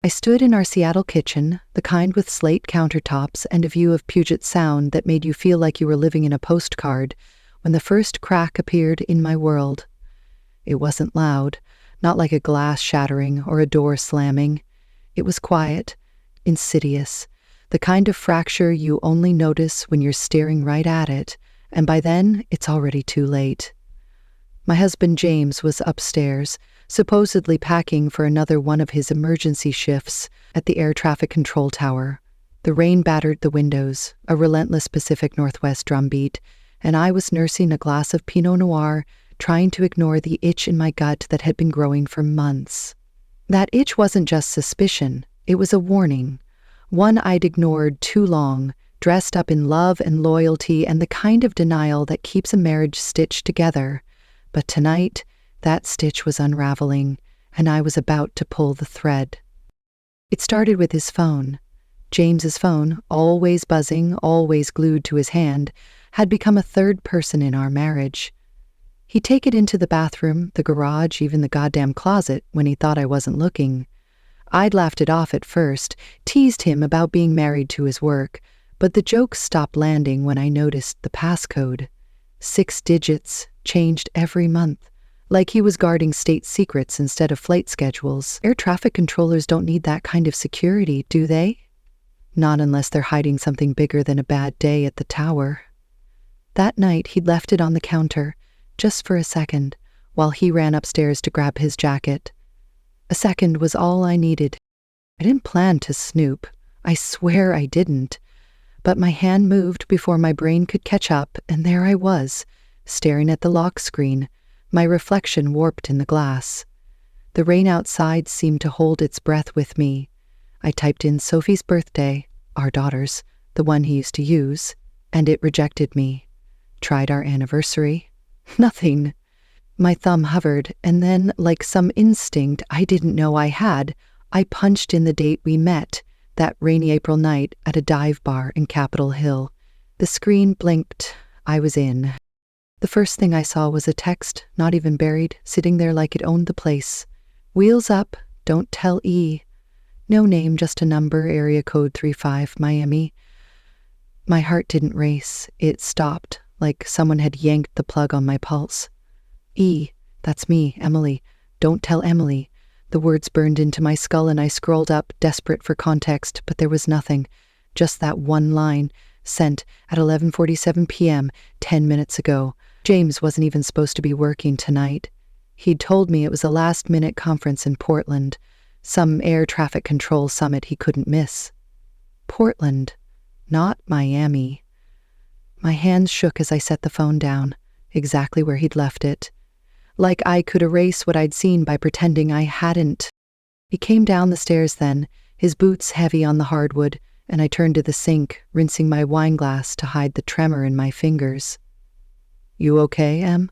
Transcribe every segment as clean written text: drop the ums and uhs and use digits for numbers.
I stood in our Seattle kitchen, the kind with slate countertops and a view of Puget Sound that made you feel like you were living in a postcard, when the first crack appeared in my world. It wasn't loud, not like a glass shattering or a door slamming. It was quiet, insidious, the kind of fracture you only notice when you're staring right at it, and by then it's already too late. My husband James was upstairs, supposedly packing for another one of his emergency shifts at the air traffic control tower. The rain battered the windows, a relentless Pacific Northwest drumbeat, and I was nursing a glass of Pinot Noir, trying to ignore the itch in my gut that had been growing for months. That itch wasn't just suspicion, it was a warning. One I'd ignored too long, dressed up in love and loyalty and the kind of denial that keeps a marriage stitched together. But tonight, that stitch was unraveling, and I was about to pull the thread. It started with his phone. James's phone, always buzzing, always glued to his hand, had become a third person in our marriage. He'd take it into the bathroom, the garage, even the goddamn closet when he thought I wasn't looking. I'd laughed it off at first, teased him about being married to his work, but the jokes stopped landing when I noticed the passcode. 6 digits, changed every month, like he was guarding state secrets instead of flight schedules. Air traffic controllers don't need that kind of security, do they? Not unless they're hiding something bigger than a bad day at the tower. That night, he'd left it on the counter, just for a second, while he ran upstairs to grab his jacket. A second was all I needed. I didn't plan to snoop. I swear I didn't. But my hand moved before my brain could catch up, and there I was, staring at the lock screen, my reflection warped in the glass. The rain outside seemed to hold its breath with me. I typed in Sophie's birthday, our daughter's, the one he used to use, and it rejected me. Tried our anniversary. Nothing. My thumb hovered, and then, like some instinct I didn't know I had, I punched in the date we met, that rainy April night at a dive bar in Capitol Hill. The screen blinked. I was in. The first thing I saw was a text, not even buried, sitting there like it owned the place. Wheels up, don't tell E. No name, just a number, area code 35, Miami. My heart didn't race. It stopped, like someone had yanked the plug on my pulse. E, that's me, Emily. Don't tell Emily. The words burned into my skull and I scrolled up, desperate for context, but there was nothing. Just that one line, sent at 11:47 p.m., 10 minutes ago. James wasn't even supposed to be working tonight. He'd told me it was a last-minute conference in Portland, some air traffic control summit he couldn't miss. Portland, not Miami. My hands shook as I set the phone down, exactly where he'd left it. Like I could erase what I'd seen by pretending I hadn't. He came down the stairs then, his boots heavy on the hardwood, and I turned to the sink, rinsing my wine glass to hide the tremor in my fingers. "You okay, Em?"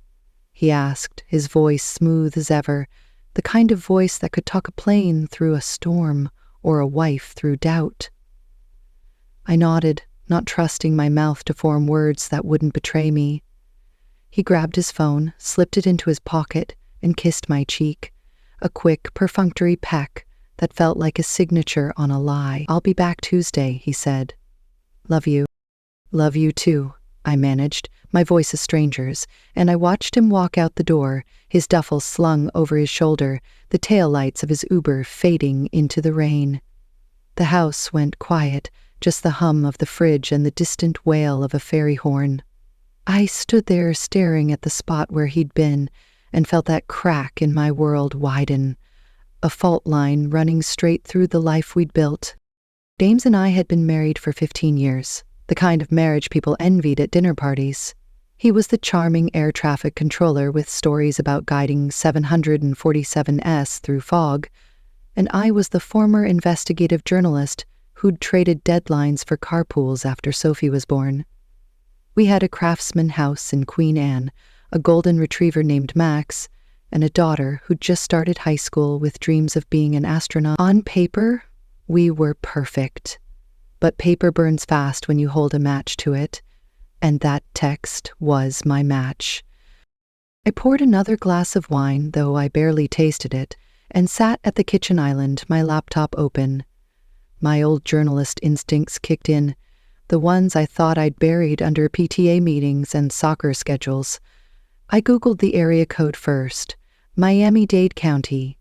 he asked, his voice smooth as ever, the kind of voice that could talk a plane through a storm or a wife through doubt. I nodded, not trusting my mouth to form words that wouldn't betray me. He grabbed his phone, slipped it into his pocket, and kissed my cheek, a quick, perfunctory peck that felt like a signature on a lie. "I'll be back Tuesday," he said. "Love you." "Love you too," I managed, my voice a stranger's, and I watched him walk out the door, his duffel slung over his shoulder, the taillights of his Uber fading into the rain. The house went quiet, just the hum of the fridge and the distant wail of a ferry horn. I stood there staring at the spot where he'd been and felt that crack in my world widen, a fault line running straight through the life we'd built. James and I had been married for 15 years, the kind of marriage people envied at dinner parties. He was the charming air traffic controller with stories about guiding 747S through fog, and I was the former investigative journalist who'd traded deadlines for carpools after Sophie was born. We had a craftsman house in Queen Anne, a golden retriever named Max, and a daughter who'd just started high school with dreams of being an astronaut. On paper, we were perfect. But paper burns fast when you hold a match to it, and that text was my match. I poured another glass of wine, though I barely tasted it, and sat at the kitchen island, my laptop open. My old journalist instincts kicked in, the ones I thought I'd buried under PTA meetings and soccer schedules. I Googled the area code first, Miami-Dade County.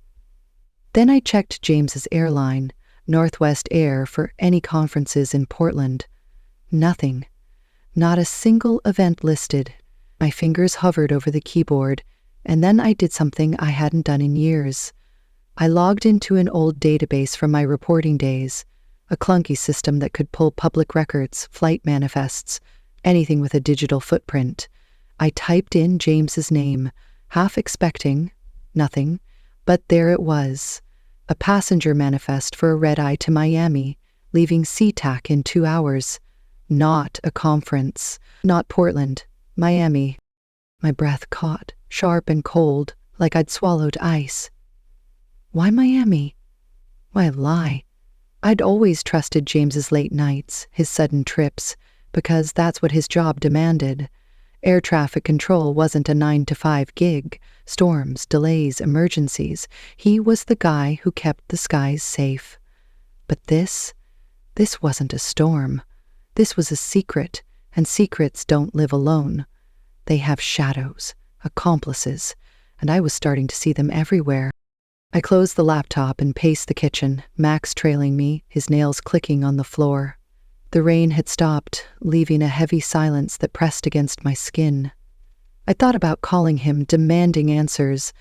Then I checked James's airline, Northwest Air, for any conferences in Portland. Nothing. Not a single event listed. My fingers hovered over the keyboard, and then I did something I hadn't done in years. I logged into an old database from my reporting days, a clunky system that could pull public records, flight manifests, anything with a digital footprint. I typed in James's name, half expecting nothing, but there it was. A passenger manifest for a red-eye to Miami, leaving SeaTac in 2 hours. Not a conference. Not Portland. Miami. My breath caught, sharp and cold, like I'd swallowed ice. Why Miami? Why lie? I'd always trusted James's late nights, his sudden trips, because that's what his job demanded. Air traffic control wasn't a 9-to-5 gig. Storms, delays, emergencies. He was the guy who kept the skies safe. But this wasn't a storm. This was a secret, and secrets don't live alone. They have shadows, accomplices, and I was starting to see them everywhere. I closed the laptop and paced the kitchen, Max trailing me, his nails clicking on the floor. The rain had stopped, leaving a heavy silence that pressed against my skin. I thought about calling him, demanding answers.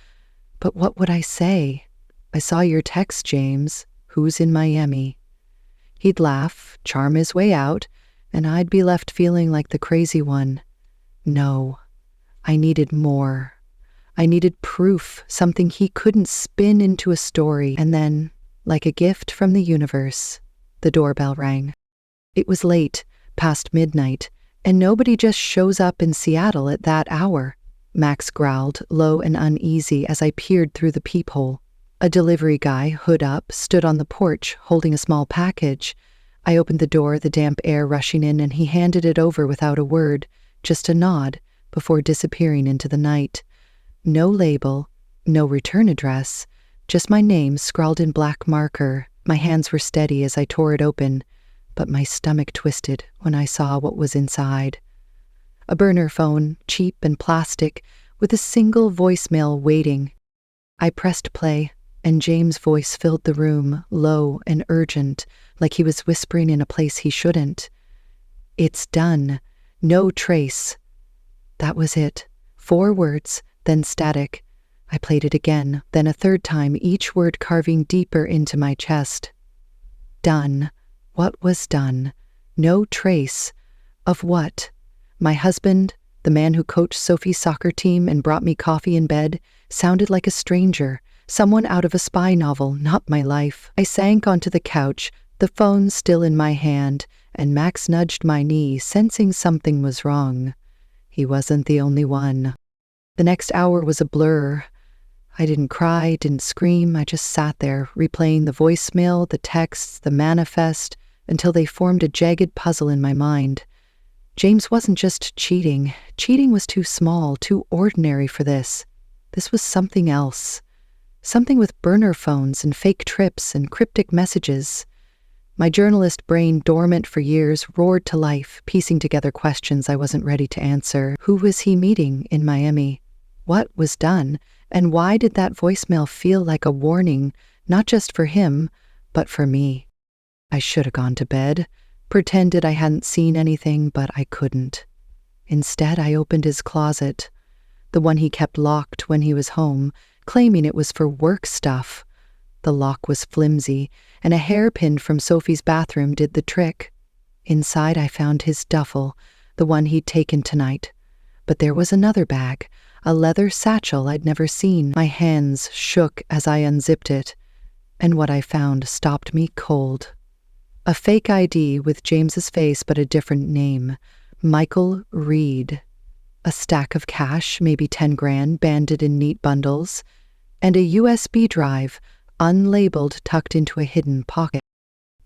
But what would I say? I saw your text, James. Who's in Miami? He'd laugh, charm his way out, and I'd be left feeling like the crazy one. No, I needed more. I needed proof, something he couldn't spin into a story. And then, like a gift from the universe, the doorbell rang. It was late, past midnight, and nobody just shows up in Seattle at that hour. Max growled, low and uneasy, as I peered through the peephole. A delivery guy, hood up, stood on the porch, holding a small package. I opened the door, the damp air rushing in, and he handed it over without a word, just a nod, before disappearing into the night. No label, no return address, just my name scrawled in black marker. My hands were steady as I tore it open, but my stomach twisted when I saw what was inside. A burner phone, cheap and plastic, with a single voicemail waiting. I pressed play, and James' voice filled the room, low and urgent, like he was whispering in a place he shouldn't. It's done. No trace. That was it. 4 words, then static. I played it again, then a third time, each word carving deeper into my chest. Done. What was done? No trace. Of what? My husband, the man who coached Sophie's soccer team and brought me coffee in bed, sounded like a stranger, someone out of a spy novel, not my life. I sank onto the couch, the phone still in my hand, and Max nudged my knee, sensing something was wrong. He wasn't the only one. The next hour was a blur. I didn't cry, didn't scream. I just sat there, replaying the voicemail, the texts, the manifest, until they formed a jagged puzzle in my mind. James wasn't just cheating. Cheating was too small, too ordinary for this. This was something else. Something with burner phones and fake trips and cryptic messages. My journalist brain, dormant for years, roared to life, piecing together questions I wasn't ready to answer. Who was he meeting in Miami? What was done? And why did that voicemail feel like a warning, not just for him, but for me? I should have gone to bed, pretended I hadn't seen anything, but I couldn't. Instead, I opened his closet, the one he kept locked when he was home, claiming it was for work stuff. The lock was flimsy, and a hairpin from Sophie's bathroom did the trick. Inside, I found his duffel, the one he'd taken tonight. But there was another bag, a leather satchel I'd never seen. My hands shook as I unzipped it, and what I found stopped me cold. A fake ID with James's face but a different name, Michael Reed. A stack of cash, maybe 10 grand, banded in neat bundles, and a USB drive, unlabeled, tucked into a hidden pocket.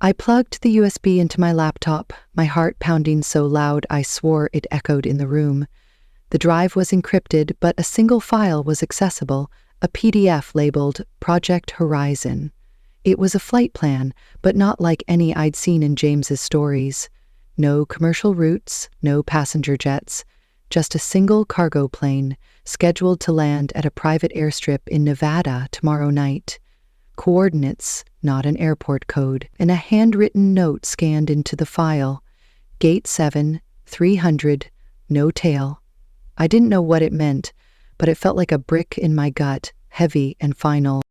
I plugged the USB into my laptop, my heart pounding so loud I swore it echoed in the room. The drive was encrypted, but a single file was accessible, a PDF labeled Project Horizon. It was a flight plan, but not like any I'd seen in James's stories. No commercial routes, no passenger jets, just a single cargo plane scheduled to land at a private airstrip in Nevada tomorrow night. Coordinates, not an airport code, and a handwritten note scanned into the file. Gate 7, 300, no tail. I didn't know what it meant, but it felt like a brick in my gut, heavy and final.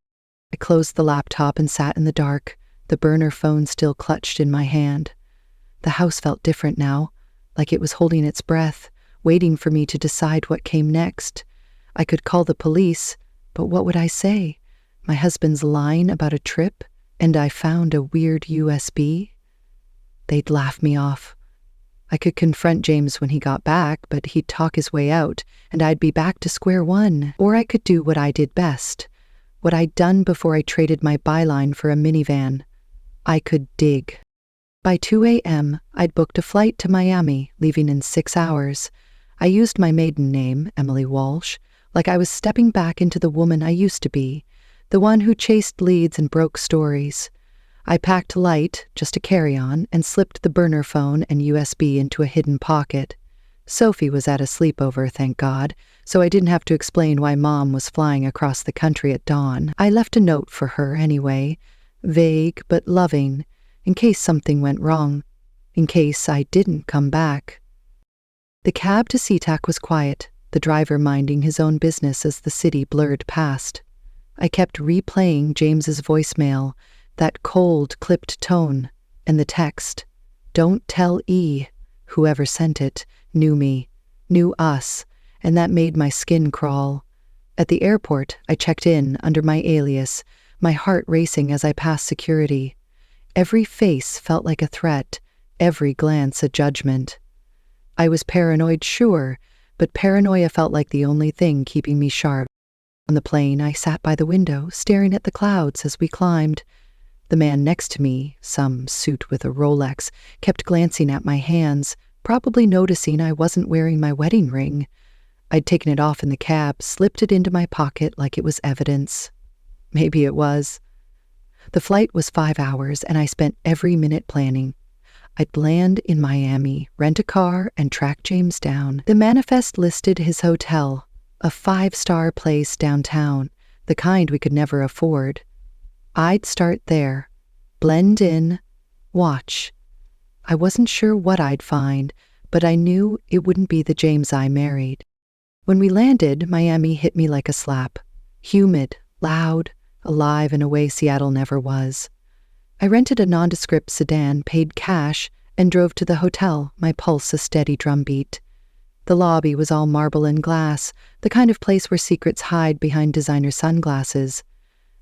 I closed the laptop and sat in the dark, the burner phone still clutched in my hand. The house felt different now, like it was holding its breath, waiting for me to decide what came next. I could call the police, but what would I say? My husband's lying about a trip, and I found a weird USB? They'd laugh me off. I could confront James when he got back, but he'd talk his way out, and I'd be back to square one. Or I could do what I did best, what I'd done before I traded my byline for a minivan. I could dig. By 2 a.m., I'd booked a flight to Miami, leaving in 6 hours. I used my maiden name, Emily Walsh, like I was stepping back into the woman I used to be, the one who chased leads and broke stories. I packed light, just a carry-on, and slipped the burner phone and USB into a hidden pocket. Sophie was at a sleepover, thank God, so I didn't have to explain why Mom was flying across the country at dawn. I left a note for her anyway, vague but loving, in case something went wrong, in case I didn't come back. The cab to SeaTac was quiet, the driver minding his own business as the city blurred past. I kept replaying James's voicemail, that cold, clipped tone, and the text. Don't tell E. Whoever sent it knew me, knew us, and that made my skin crawl. At the airport, I checked in under my alias, my heart racing as I passed security. Every face felt like a threat, every glance a judgment. I was paranoid, sure, but paranoia felt like the only thing keeping me sharp. On the plane, I sat by the window, staring at the clouds as we climbed. The man next to me, some suit with a Rolex, kept glancing at my hands, probably noticing I wasn't wearing my wedding ring. I'd taken it off in the cab, slipped it into my pocket like it was evidence. Maybe it was. The flight was 5 hours, and I spent every minute planning. I'd land in Miami, rent a car, and track James down. The manifest listed his hotel, a 5-star place downtown, the kind we could never afford. I'd start there, blend in, watch. I wasn't sure what I'd find, but I knew it wouldn't be the James I married. When we landed, Miami hit me like a slap. Humid, loud, alive in a way Seattle never was. I rented a nondescript sedan, paid cash, and drove to the hotel, my pulse a steady drumbeat. The lobby was all marble and glass, the kind of place where secrets hide behind designer sunglasses.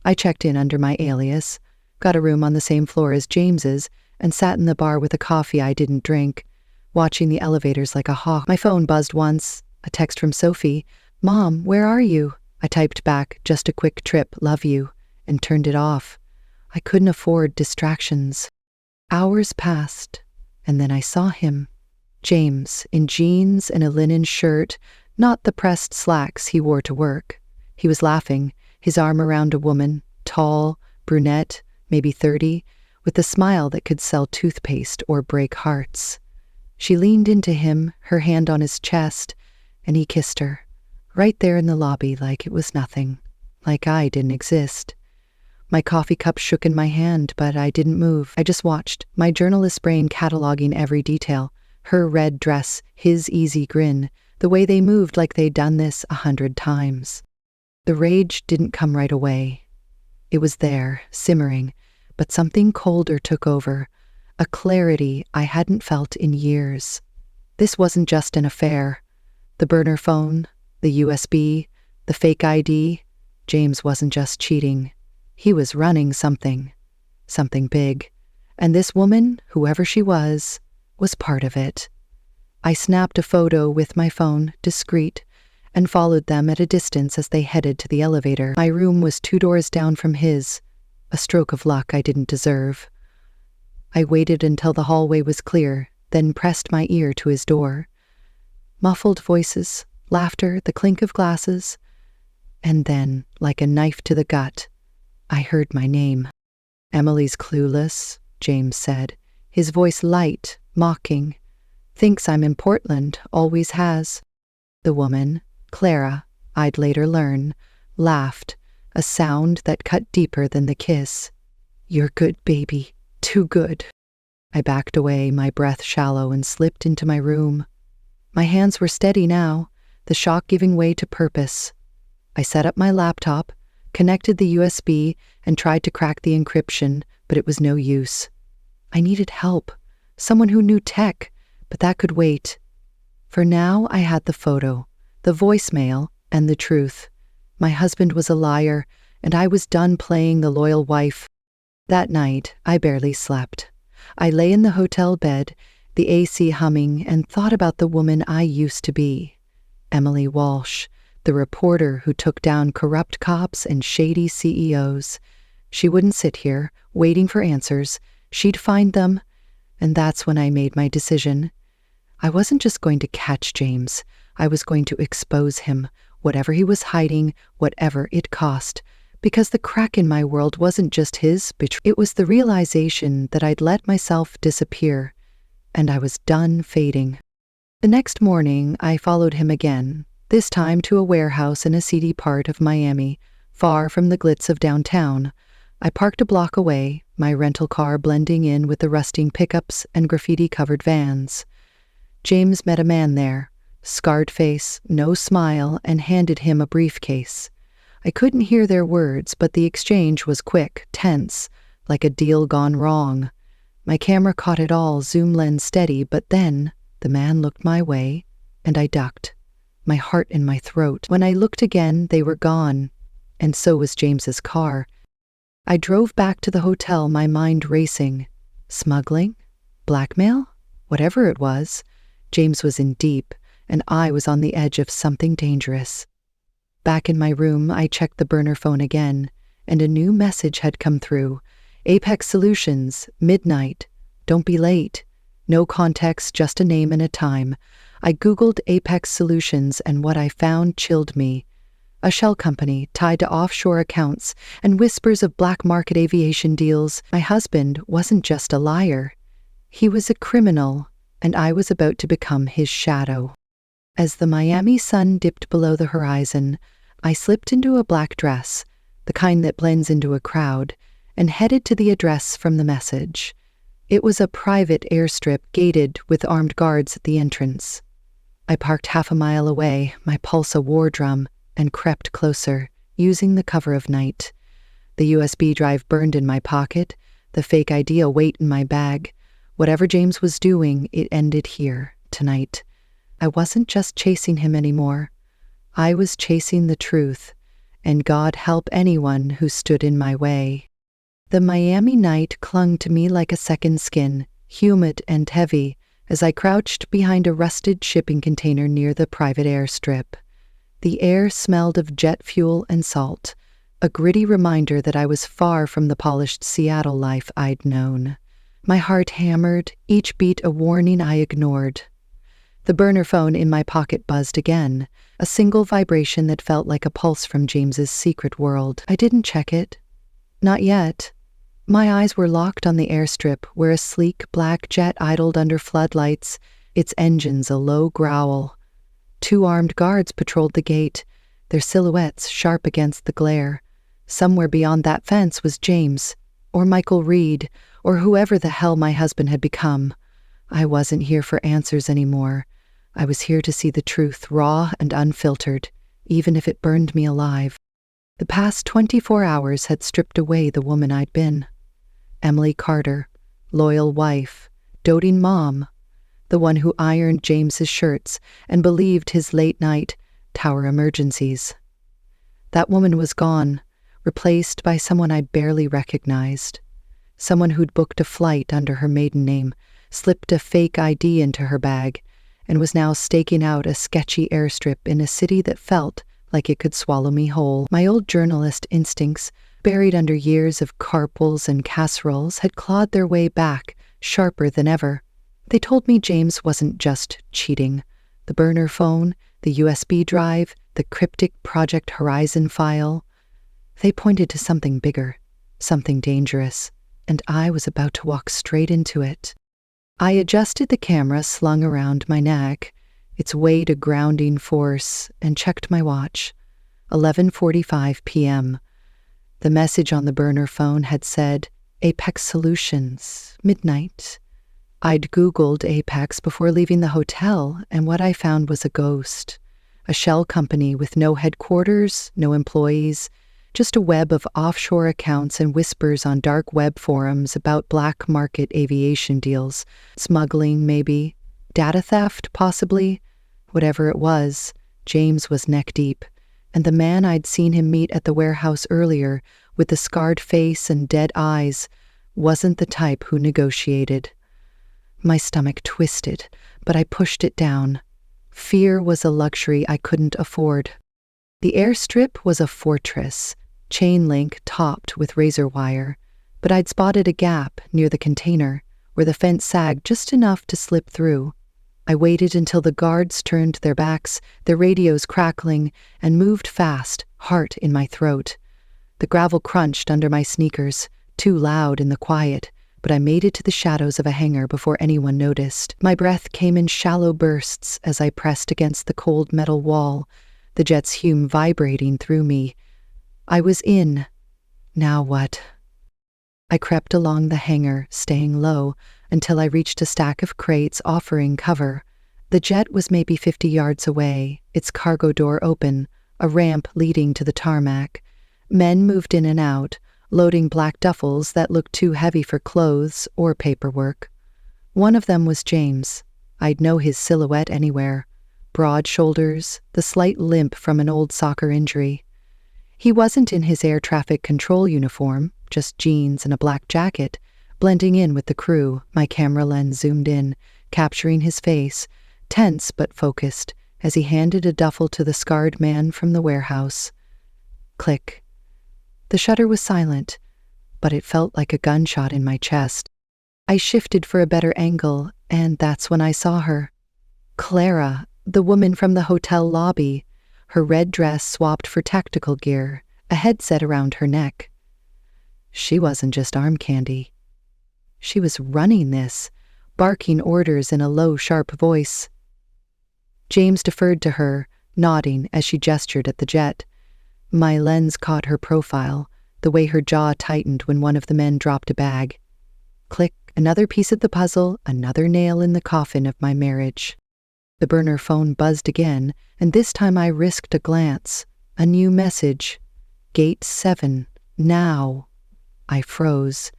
I checked in under my alias, got a room on the same floor as James's, and sat in the bar with a coffee I didn't drink, watching the elevators like a hawk. My phone buzzed once, a text from Sophie. "Mom, where are you?" I typed back, "Just a quick trip, love you," and turned it off. I couldn't afford distractions. Hours passed, and then I saw him. James, in jeans and a linen shirt, not the pressed slacks he wore to work. He was laughing, his arm around a woman, tall, brunette, maybe 30, with a smile that could sell toothpaste or break hearts. She leaned into him, her hand on his chest, and he kissed her, right there in the lobby like it was nothing, like I didn't exist. My coffee cup shook in my hand, but I didn't move. I just watched, my journalist brain cataloging every detail, her red dress, his easy grin, the way they moved like they'd done this 100 times. The rage didn't come right away. It was there, simmering, but something colder took over, a clarity I hadn't felt in years. This wasn't just an affair. The burner phone, the USB, the fake ID, James wasn't just cheating. He was running something big. And this woman, whoever she was part of it. I snapped a photo with my phone, discreet, and followed them at a distance as they headed to the elevator. My room was 2 doors down from his, a stroke of luck I didn't deserve. I waited until the hallway was clear, then pressed my ear to his door. Muffled voices, laughter, the clink of glasses, And then, like a knife to the gut, I heard my name. "Emily's clueless," James said, his voice light, mocking. "Thinks I'm in Portland, always has." The woman, Clara, I'd later learn, laughed, a sound that cut deeper than the kiss. "You're good, baby. Too good." I backed away, my breath shallow, and slipped into my room. My hands were steady now, the shock giving way to purpose. I set up my laptop, connected the USB, and tried to crack the encryption, but it was no use. I needed help, someone who knew tech, but that could wait. For now, I had the photo, the voicemail, and the truth. My husband was a liar, and I was done playing the loyal wife. That night, I barely slept. I lay in the hotel bed, the AC humming, and thought about the woman I used to be. Emily Walsh, the reporter who took down corrupt cops and shady CEOs. She wouldn't sit here, waiting for answers. She'd find them. And that's when I made my decision. I wasn't just going to catch James. I was going to expose him, whatever he was hiding, whatever it cost. Because the crack in my world wasn't just his betrayal. It was the realization that I'd let myself disappear, and I was done fading. The next morning, I followed him again, this time to a warehouse in a seedy part of Miami, far from the glitz of downtown. I parked a block away, my rental car blending in with the rusting pickups and graffiti-covered vans. James met a man there, scarred face, no smile, and handed him a briefcase. I couldn't hear their words, but the exchange was quick, tense, like a deal gone wrong. My camera caught it all, zoom lens steady, but then the man looked my way, and I ducked, my heart in my throat. When I looked again, they were gone, and so was James's car. I drove back to the hotel, my mind racing. Smuggling? Blackmail? Whatever it was, James was in deep, and I was on the edge of something dangerous. Back in my room, I checked the burner phone again, and a new message had come through. Apex Solutions, midnight. Don't be late. No context, just a name and a time. I Googled Apex Solutions, and what I found chilled me. A shell company tied to offshore accounts and whispers of black market aviation deals. My husband wasn't just a liar. He was a criminal, and I was about to become his shadow. As the Miami sun dipped below the horizon, I slipped into a black dress, the kind that blends into a crowd, and headed to the address from the message. It was a private airstrip gated with armed guards at the entrance. I parked half a mile away, my pulse a war drum, and crept closer, using the cover of night. The USB drive burned in my pocket, the fake ID a weight in my bag. Whatever James was doing, it ended here, tonight. I wasn't just chasing him anymore. I was chasing the truth, and God help anyone who stood in my way. The Miami night clung to me like a second skin, humid and heavy, as I crouched behind a rusted shipping container near the private airstrip. The air smelled of jet fuel and salt, a gritty reminder that I was far from the polished Seattle life I'd known. My heart hammered, each beat a warning I ignored. The burner phone in my pocket buzzed again, a single vibration that felt like a pulse from James's secret world. I didn't check it. Not yet. My eyes were locked on the airstrip where a sleek black jet idled under floodlights, its engines a low growl. 2 armed guards patrolled the gate, their silhouettes sharp against the glare. Somewhere beyond that fence was James, or Michael Reed, or whoever the hell my husband had become. I wasn't here for answers anymore. I was here to see the truth, raw and unfiltered, even if it burned me alive. The past 24 hours had stripped away the woman I'd been. Emily Carter, loyal wife, doting mom, the one who ironed James's shirts and believed his late-night tower emergencies. That woman was gone, replaced by someone I barely recognized. Someone who'd booked a flight under her maiden name, slipped a fake ID into her bag, and was now staking out a sketchy airstrip in a city that felt like it could swallow me whole. My old journalist instincts, buried under years of carpools and casseroles, had clawed their way back, sharper than ever. They told me James wasn't just cheating. The burner phone, the USB drive, the cryptic Project Horizon file. They pointed to something bigger, something dangerous, and I was about to walk straight into it. I adjusted the camera slung around my neck, its weight a grounding force, and checked my watch. 11:45 p.m. The message on the burner phone had said, Apex Solutions, midnight. I'd Googled Apex before leaving the hotel, and what I found was a ghost. A shell company with no headquarters, no employees, just a web of offshore accounts and whispers on dark web forums about black market aviation deals, smuggling maybe, data theft possibly. Whatever it was, James was neck deep, and the man I'd seen him meet at the warehouse earlier, with the scarred face and dead eyes, wasn't the type who negotiated. My stomach twisted, but I pushed it down. Fear was a luxury I couldn't afford. The airstrip was a fortress, chain link topped with razor wire, but I'd spotted a gap near the container where the fence sagged just enough to slip through. I waited until the guards turned their backs, their radios crackling, and moved fast, heart in my throat. The gravel crunched under my sneakers, too loud in the quiet, but I made it to the shadows of a hangar before anyone noticed. My breath came in shallow bursts as I pressed against the cold metal wall, the jet's fume vibrating through me. I was in. Now what? I crept along the hangar, staying low, until I reached a stack of crates offering cover. The jet was maybe 50 yards away, its cargo door open, a ramp leading to the tarmac. Men moved in and out, loading black duffels that looked too heavy for clothes or paperwork. One of them was James. I'd know his silhouette anywhere. Broad shoulders, the slight limp from an old soccer injury. He wasn't in his air traffic control uniform, just jeans and a black jacket, blending in with the crew. My camera lens zoomed in, capturing his face, tense but focused, as he handed a duffel to the scarred man from the warehouse. Click. The shutter was silent, but it felt like a gunshot in my chest. I shifted for a better angle, and that's when I saw her. Clara, the woman from the hotel lobby, her red dress swapped for tactical gear, a headset around her neck. She wasn't just arm candy. She was running this, barking orders in a low, sharp voice. James deferred to her, nodding as she gestured at the jet. My lens caught her profile, the way her jaw tightened when one of the men dropped a bag. Click, another piece of the puzzle, another nail in the coffin of my marriage. The burner phone buzzed again, and this time I risked a glance. A new message. Gate 7. Now. I froze.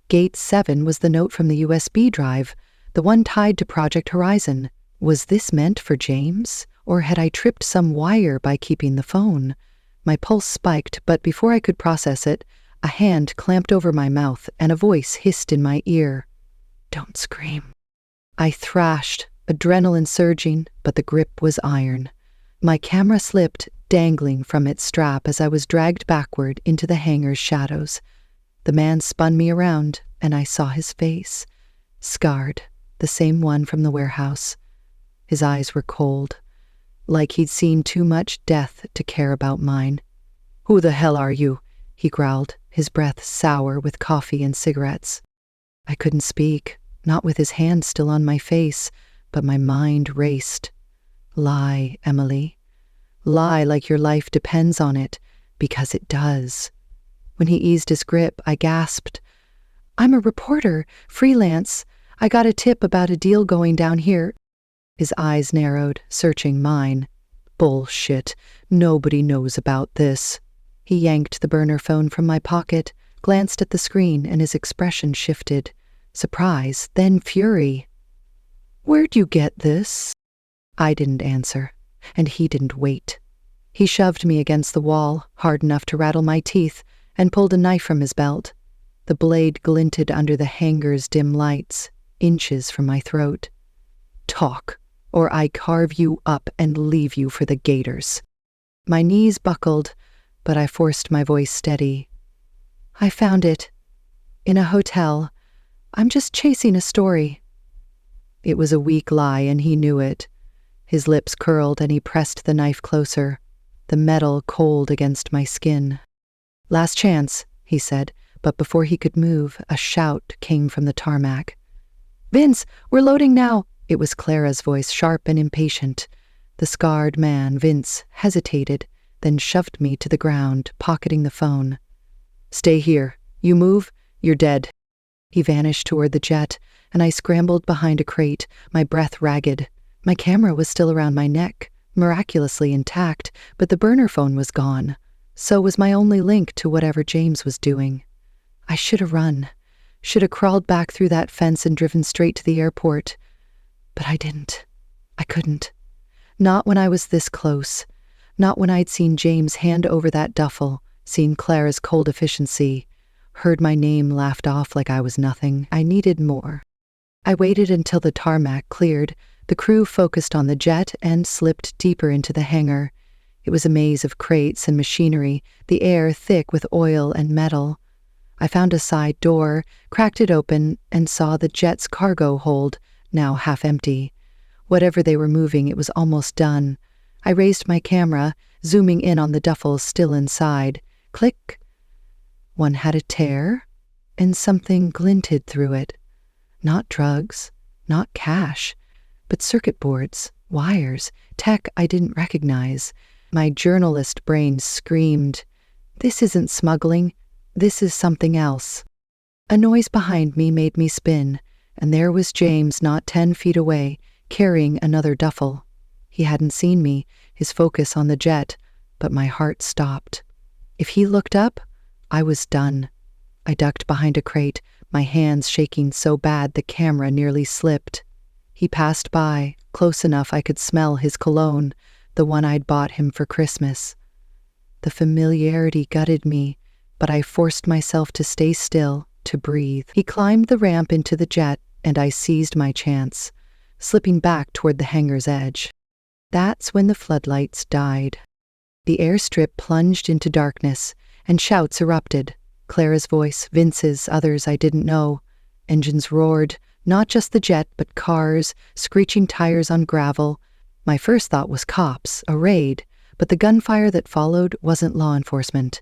Gate 7 was the note from the USB drive, the one tied to Project Horizon. Was this meant for James, or had I tripped some wire by keeping the phone? My pulse spiked, but before I could process it, a hand clamped over my mouth and a voice hissed in my ear. Don't scream. I thrashed, adrenaline surging, but the grip was iron. My camera slipped, dangling from its strap as I was dragged backward into the hangar's shadows. The man spun me around, and I saw his face. Scarred, the same one from the warehouse. His eyes were cold, like he'd seen too much death to care about mine. Who the hell are you? He growled, his breath sour with coffee and cigarettes. I couldn't speak, not with his hand still on my face, but my mind raced. Lie, Emily. Lie like your life depends on it, because it does. When he eased his grip, I gasped. I'm a reporter, freelance. I got a tip about a deal going down here. His eyes narrowed, searching mine. Bullshit. Nobody knows about this. He yanked the burner phone from my pocket, glanced at the screen, and his expression shifted. Surprise, then fury. Where'd you get this? I didn't answer, and he didn't wait. He shoved me against the wall, hard enough to rattle my teeth, and pulled a knife from his belt. The blade glinted under the hangar's dim lights, inches from my throat. Talk, or I carve you up and leave you for the gators. My knees buckled, but I forced my voice steady. I found it. In a hotel. I'm just chasing a story. It was a weak lie, and he knew it. His lips curled and he pressed the knife closer, the metal cold against my skin. "Last chance," he said, but before he could move, a shout came from the tarmac. "Vince, we're loading now!" It was Clara's voice, sharp and impatient. The scarred man, Vince, hesitated, then shoved me to the ground, pocketing the phone. "Stay here. You move, you're dead." He vanished toward the jet, and I scrambled behind a crate, my breath ragged. My camera was still around my neck, miraculously intact, but the burner phone was gone. So was my only link to whatever James was doing. I should have run. Should have crawled back through that fence and driven straight to the airport. But I didn't. I couldn't. Not when I was this close. Not when I'd seen James hand over that duffel, seen Clara's cold efficiency, heard my name laughed off like I was nothing. I needed more. I waited until the tarmac cleared, the crew focused on the jet and slipped deeper into the hangar. It was a maze of crates and machinery, the air thick with oil and metal. I found a side door, cracked it open, and saw the jet's cargo hold, now half empty. Whatever they were moving, it was almost done. I raised my camera, zooming in on the duffels still inside. Click. One had a tear, and something glinted through it. Not drugs, not cash, but circuit boards, wires, tech I didn't recognize. My journalist brain screamed, "This isn't smuggling, this is something else." A noise behind me made me spin, and there was James not 10 feet away, carrying another duffel. He hadn't seen me, his focus on the jet, but my heart stopped. If he looked up, I was done. I ducked behind a crate, my hands shaking so bad the camera nearly slipped. He passed by, close enough I could smell his cologne, the one I'd bought him for Christmas. The familiarity gutted me, but I forced myself to stay still, to breathe. He climbed the ramp into the jet, and I seized my chance, slipping back toward the hangar's edge. That's when the floodlights died. The airstrip plunged into darkness, and shouts erupted. Clara's voice, Vince's, others I didn't know. Engines roared, not just the jet, but cars, screeching tires on gravel. My first thought was cops, a raid, but the gunfire that followed wasn't law enforcement.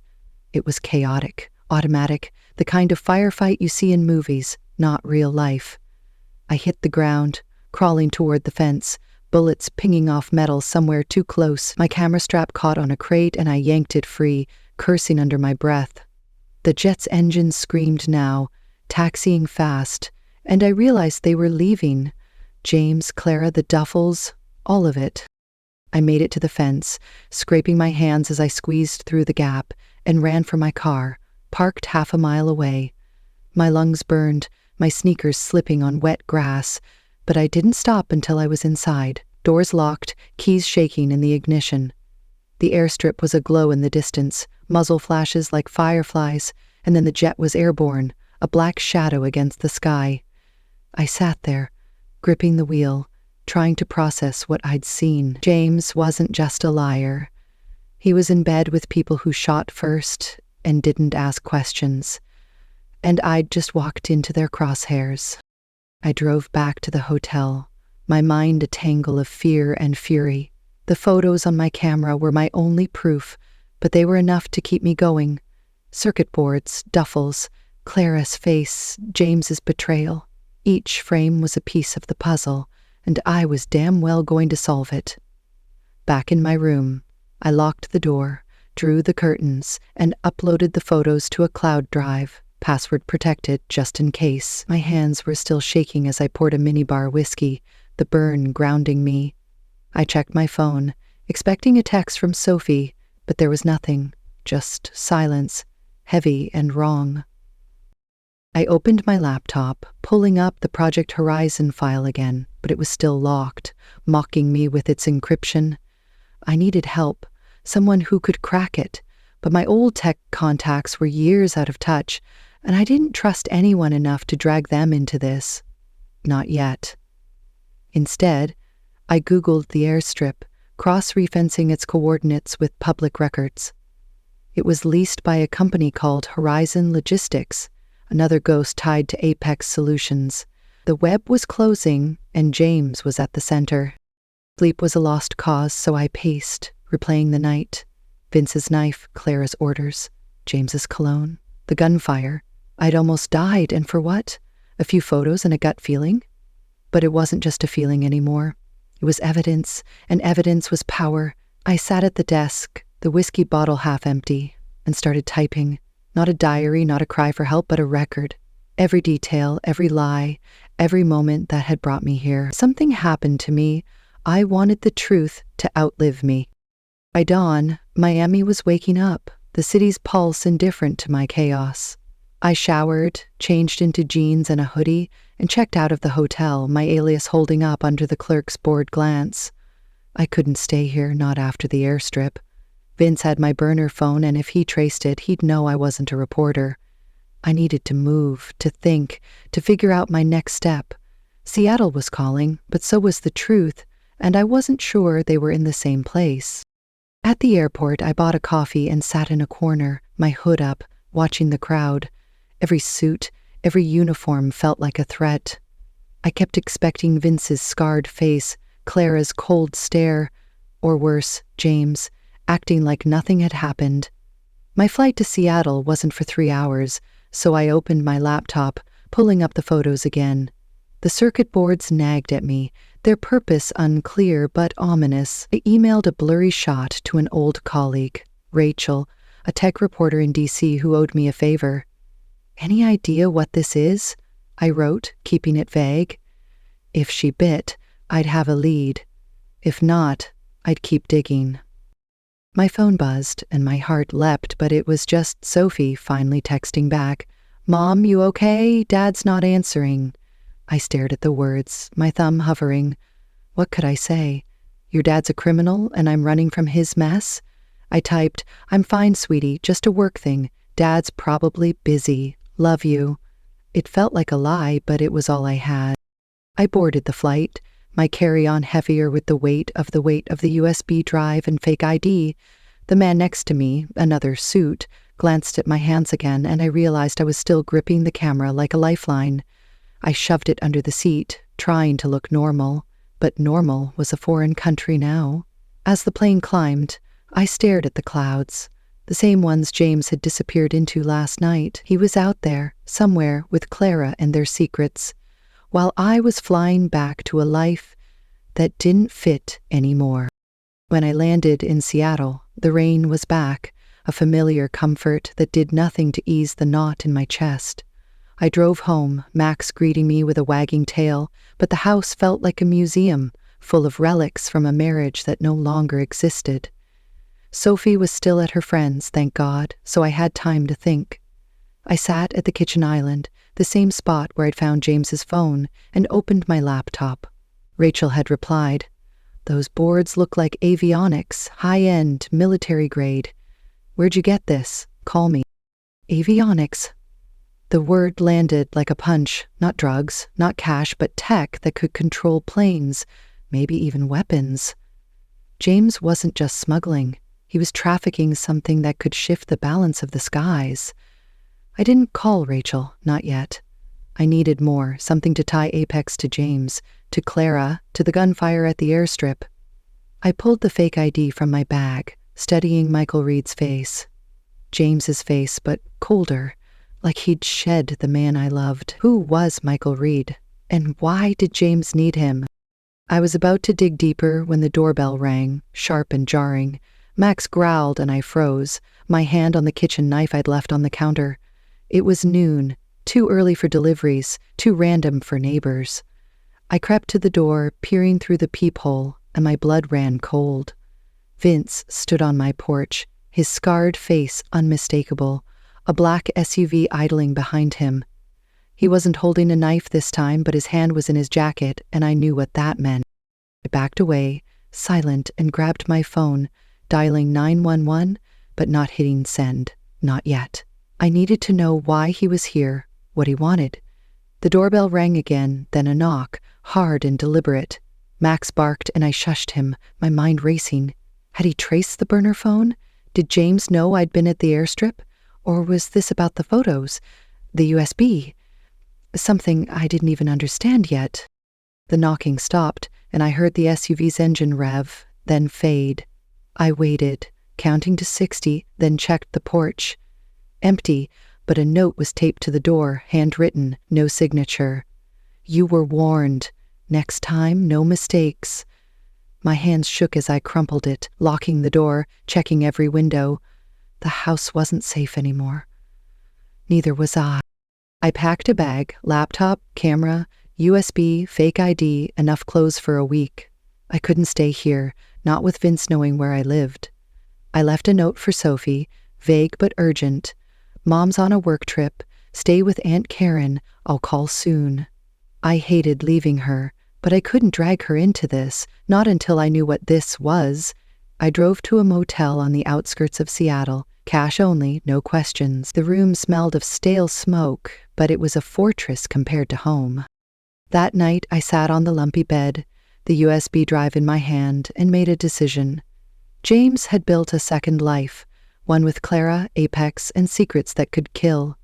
It was chaotic, automatic, the kind of firefight you see in movies, not real life. I hit the ground, crawling toward the fence, bullets pinging off metal somewhere too close. My camera strap caught on a crate and I yanked it free, cursing under my breath. The jet's engine screamed now, taxiing fast, and I realized they were leaving. James, Clara, the duffels, all of it. I made it to the fence, scraping my hands as I squeezed through the gap, and ran for my car, parked half a mile away. My lungs burned, my sneakers slipping on wet grass, but I didn't stop until I was inside, doors locked, keys shaking in the ignition. The airstrip was aglow in the distance, muzzle flashes like fireflies, and then the jet was airborne, a black shadow against the sky. I sat there, gripping the wheel, trying to process what I'd seen. James wasn't just a liar. He was in bed with people who shot first and didn't ask questions, and I'd just walked into their crosshairs. I drove back to the hotel, my mind a tangle of fear and fury. The photos on my camera were my only proof, but they were enough to keep me going. Circuit boards, duffels, Clara's face, James's betrayal. Each frame was a piece of the puzzle, and I was damn well going to solve it. Back in my room, I locked the door, drew the curtains, and uploaded the photos to a cloud drive, password protected just in case. My hands were still shaking as I poured a minibar whiskey, the burn grounding me. I checked my phone, expecting a text from Sophie, but there was nothing, just silence, heavy and wrong. I opened my laptop, pulling up the Project Horizon file again, but it was still locked, mocking me with its encryption. I needed help, someone who could crack it, but my old tech contacts were years out of touch, and I didn't trust anyone enough to drag them into this. Not yet. Instead, I Googled the airstrip, cross-referencing its coordinates with public records. It was leased by a company called Horizon Logistics, another ghost tied to Apex Solutions. The web was closing, and James was at the center. Sleep was a lost cause, so I paced, replaying the night. Vince's knife, Clara's orders, James's cologne, the gunfire. I'd almost died, and for what? A few photos and a gut feeling? But it wasn't just a feeling anymore. It was evidence, and evidence was power. I sat at the desk, the whiskey bottle half empty, and started typing. Not a diary, not a cry for help, but a record. Every detail, every lie, every moment that had brought me here. Something happened to me. I wanted the truth to outlive me. By dawn, Miami was waking up, the city's pulse indifferent to my chaos. I showered, changed into jeans and a hoodie, and checked out of the hotel, my alias holding up under the clerk's bored glance. I couldn't stay here, not after the airstrip. Vince had my burner phone, and if he traced it, he'd know I wasn't a reporter. I needed to move, to think, to figure out my next step. Seattle was calling, but so was the truth, and I wasn't sure they were in the same place. At the airport, I bought a coffee and sat in a corner, my hood up, watching the crowd. Every suit, every uniform felt like a threat. I kept expecting Vince's scarred face, Clara's cold stare, or worse, James, acting like nothing had happened. My flight to Seattle wasn't for 3 hours, so I opened my laptop, pulling up the photos again. The circuit boards nagged at me, their purpose unclear but ominous. I emailed a blurry shot to an old colleague, Rachel, a tech reporter in DC who owed me a favor. "Any idea what this is?" I wrote, keeping it vague. If she bit, I'd have a lead. If not, I'd keep digging. My phone buzzed, and my heart leapt, but it was just Sophie finally texting back. "Mom, you okay? Dad's not answering." I stared at the words, my thumb hovering. What could I say? Your dad's a criminal, and I'm running from his mess? I typed, "I'm fine, sweetie, just a work thing. Dad's probably busy. Love you." It felt like a lie, but it was all I had. I boarded the flight, my carry-on heavier with the weight of the USB drive and fake ID. The man next to me, another suit, glanced at my hands again, and I realized I was still gripping the camera like a lifeline. I shoved it under the seat, trying to look normal, but normal was a foreign country now. As the plane climbed, I stared at the clouds, the same ones James had disappeared into last night. He was out there, somewhere, with Clara and their secrets, while I was flying back to a life that didn't fit anymore. When I landed in Seattle, the rain was back, a familiar comfort that did nothing to ease the knot in my chest. I drove home, Max greeting me with a wagging tail, but the house felt like a museum, full of relics from a marriage that no longer existed. Sophie was still at her friend's, thank God, so I had time to think. I sat at the kitchen island, the same spot where I'd found James's phone, and opened my laptop. Rachel had replied, "Those boards look like avionics, high-end, military grade. Where'd you get this? Call me." Avionics. The word landed like a punch, not drugs, not cash, but tech that could control planes, maybe even weapons. James wasn't just smuggling. He was trafficking something that could shift the balance of the skies. I didn't call Rachel, not yet. I needed more, something to tie Apex to James, to Clara, to the gunfire at the airstrip. I pulled the fake ID from my bag, studying Michael Reed's face. James's face, but colder, like he'd shed the man I loved. Who was Michael Reed? And why did James need him? I was about to dig deeper when the doorbell rang, sharp and jarring. Max growled and I froze, my hand on the kitchen knife I'd left on the counter. It was noon, too early for deliveries, too random for neighbors. I crept to the door, peering through the peephole, and my blood ran cold. Vince stood on my porch, his scarred face unmistakable, a black SUV idling behind him. He wasn't holding a knife this time, but his hand was in his jacket, and I knew what that meant. I backed away, silent, and grabbed my phone, dialing 911, but not hitting send. Not yet. I needed to know why he was here, what he wanted. The doorbell rang again, then a knock, hard and deliberate. Max barked, and I shushed him, my mind racing. Had he traced the burner phone? Did James know I'd been at the airstrip? Or was this about the photos? The USB? Something I didn't even understand yet. The knocking stopped, and I heard the SUV's engine rev, then fade. I waited, counting to 60, then checked the porch. Empty, but a note was taped to the door, handwritten, no signature. You were warned. Next time, no mistakes. My hands shook as I crumpled it, locking the door, checking every window. The house wasn't safe anymore. Neither was I. I packed a bag, laptop, camera, USB, fake ID, enough clothes for a week. I couldn't stay here, not with Vince knowing where I lived. I left a note for Sophie, vague but urgent. Mom's on a work trip. Stay with Aunt Karen. I'll call soon. I hated leaving her, but I couldn't drag her into this, not until I knew what this was. I drove to a motel on the outskirts of Seattle. Cash only, no questions. The room smelled of stale smoke, but it was a fortress compared to home. That night, I sat on the lumpy bed, the USB drive in my hand, and made a decision. James had built a second life, one with Clara, Apex, and secrets that could kill.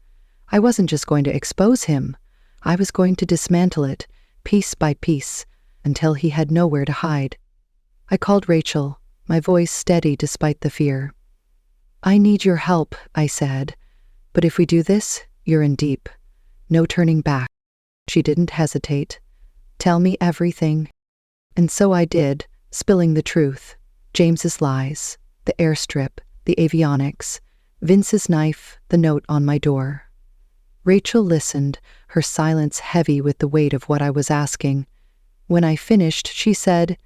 I wasn't just going to expose him. I was going to dismantle it, piece by piece, until he had nowhere to hide. I called Rachel, my voice steady despite the fear. I need your help, I said. But if we do this, you're in deep. No turning back. She didn't hesitate. Tell me everything. And so I did, spilling the truth. James's lies, the airstrip, the avionics, Vince's knife, the note on my door. Rachel listened, her silence heavy with the weight of what I was asking. When I finished, she said,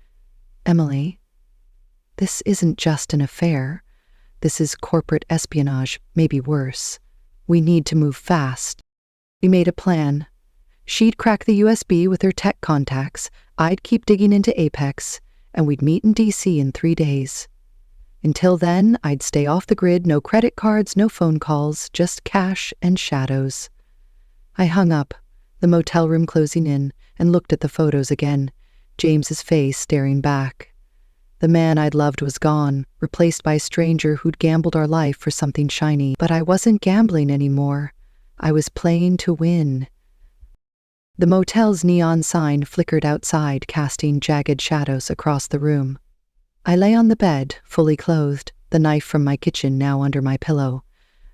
Emily, this isn't just an affair. This is corporate espionage, maybe worse. We need to move fast. We made a plan. She'd crack the USB with her tech contacts, I'd keep digging into Apex, and we'd meet in DC in 3 days. Until then, I'd stay off the grid, no credit cards, no phone calls, just cash and shadows. I hung up, the motel room closing in, and looked at the photos again, James's face staring back. The man I'd loved was gone, replaced by a stranger who'd gambled our life for something shiny. But I wasn't gambling anymore. I was playing to win. The motel's neon sign flickered outside, casting jagged shadows across the room. I lay on the bed, fully clothed, the knife from my kitchen now under my pillow.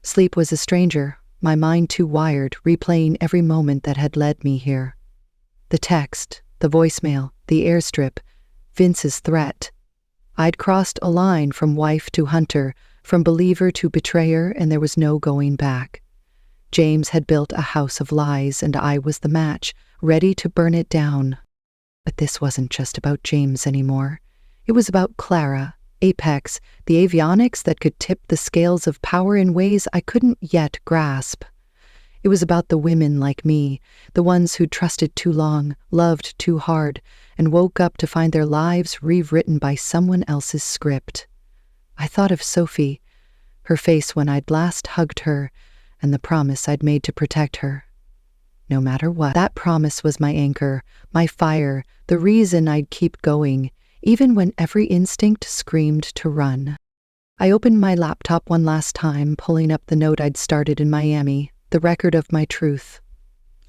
Sleep was a stranger, my mind too wired, replaying every moment that had led me here. The text, the voicemail, the airstrip, Vince's threat. I'd crossed a line from wife to hunter, from believer to betrayer, and there was no going back. James had built a house of lies, and I was the match, ready to burn it down. But this wasn't just about James anymore. It was about Clara, Apex, the avionics that could tip the scales of power in ways I couldn't yet grasp. It was about the women like me, the ones who'd trusted too long, loved too hard, and woke up to find their lives rewritten by someone else's script. I thought of Sophie, her face when I'd last hugged her, and the promise I'd made to protect her. No matter what, that promise was my anchor, my fire, the reason I'd keep going, even when every instinct screamed to run. I opened my laptop one last time, pulling up the note I'd started in Miami, the record of my truth.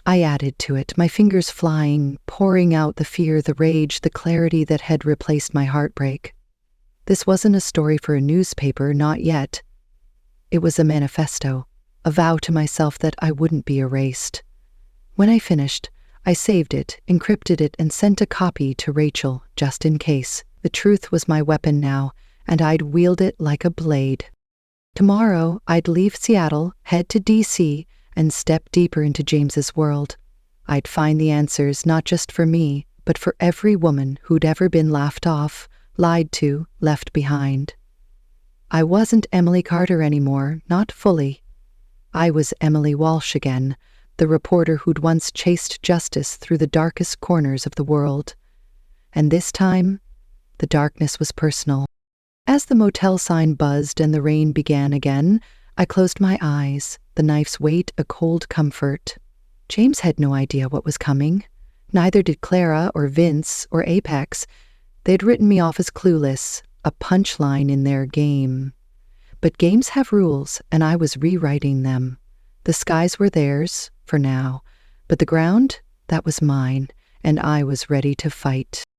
I added to it, my fingers flying, pouring out the fear, the rage, the clarity that had replaced my heartbreak. This wasn't a story for a newspaper, not yet. It was a manifesto, a vow to myself that I wouldn't be erased. When I finished, I saved it, encrypted it, and sent a copy to Rachel, just in case. The truth was my weapon now, and I'd wield it like a blade. Tomorrow, I'd leave Seattle, head to DC, and step deeper into James's world. I'd find the answers not just for me, but for every woman who'd ever been laughed off, lied to, left behind. I wasn't Emily Carter anymore, not fully. I was Emily Walsh again, the reporter who'd once chased justice through the darkest corners of the world. And this time, the darkness was personal. As the motel sign buzzed and the rain began again, I closed my eyes, the knife's weight a cold comfort. James had no idea what was coming. Neither did Clara or Vince or Apex. They'd written me off as clueless, a punchline in their game. But games have rules, and I was rewriting them. The skies were theirs, for now, but the ground, that was mine, and I was ready to fight.